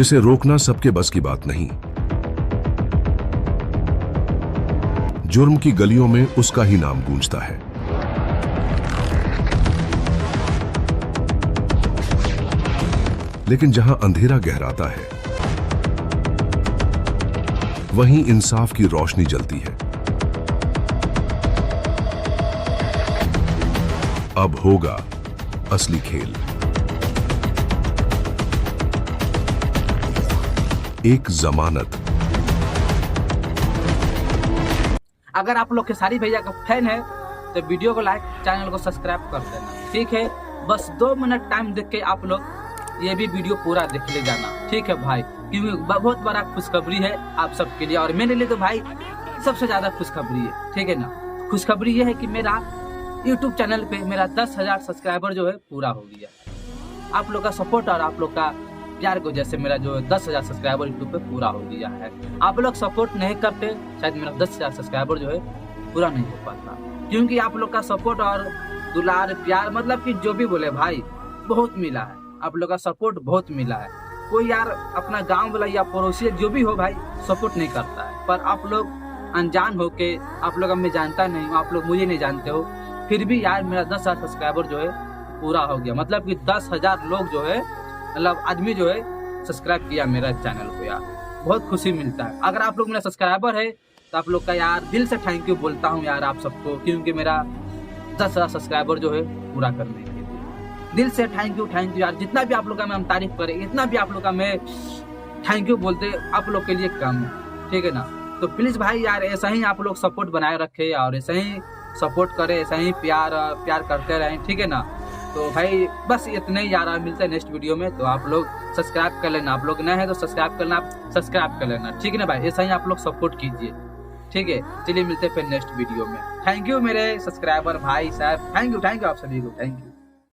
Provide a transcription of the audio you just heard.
जिसे रोकना सबके बस की बात नहीं। जुर्म की गलियों में उसका ही नाम गूंजता है। लेकिन जहां अंधेरा गहराता है, वहीं इंसाफ की रोशनी जलती है। अब होगा असली खेल। एक जमानत। अगर आप लोग खेसारी भैया का फैन है तो वीडियो को लाइक, चैनल को सब्सक्राइब कर देना, ठीक है। बस 2 मिनट टाइम देख के आप लोग ये भी वीडियो पूरा देख ले जाना, ठीक है भाई, क्योंकि बहुत बड़ा खुशखबरी है आप सबके लिए और मेरे लिए तो भाई सबसे ज्यादा खुशखबरी है, ठीक है ना। खुशखबरी ये है कि मेरा YouTube चैनल पे मेरा 10,000 सब्सक्राइबर जो है पूरा हो गया। आप लोग का सपोर्ट और आप लोग का प्यार को जैसे मेरा जो 10,000 सब्सक्राइबर यूट्यूब पे पूरा हो गया है। आप लोग सपोर्ट नहीं करते, शायद मेरा 10,000 सब्सक्राइबर जो है पूरा नहीं हो पाता, क्योंकि आप लोग का सपोर्ट और दुलार प्यार, मतलब कि जो भी बोले भाई, बहुत मिला है। आप लोग का सपोर्ट बहुत मिला है। कोई यार अपना गांव वाला या पड़ोसी जो भी हो भाई सपोर्ट नहीं करता है, पर आप लोग अनजान हो के, आप लोग मैं जानता नहीं हूँ, आप लोग मुझे नहीं जानते हो, फिर भी यार मेरा 10,000 सब्सक्राइबर जो है पूरा हो गया। मतलब कि 10,000 लोग जो है, मतलब आदमी जो है सब्सक्राइब किया मेरा चैनल को। यार बहुत खुशी मिलता है। अगर आप लोग मेरा सब्सक्राइबर है तो आप लोग का यार दिल से थैंक यू बोलता हूँ यार आप सबको, क्योंकि मेरा 10,000 सब्सक्राइबर जो है पूरा करने के लिए दिल से थैंक यू यार। जितना भी आप लोग का मैं तारीफ करे, इतना भी आप लोग का मैं थैंक यू बोलते आप लोग के लिए कम है, ठीक है ना। तो प्लीज भाई यार ऐसा ही आप लोग सपोर्ट बनाए रखे और ऐसा ही सपोर्ट करे, ऐसा ही प्यार करते रहें, ठीक है ना। तो भाई बस इतने ही यार, मिलते हैं नेक्स्ट वीडियो में। तो आप लोग सब्सक्राइब कर लेना, आप लोग नए हैं तो सब्सक्राइब कर लेना, ठीक है ना भाई। ऐसा ही आप लोग सपोर्ट कीजिए, ठीक है। चलिए मिलते हैं फिर नेक्स्ट वीडियो में। थैंक यू मेरे सब्सक्राइबर भाई साहब, थैंक यू आप सभी को, थैंक यू।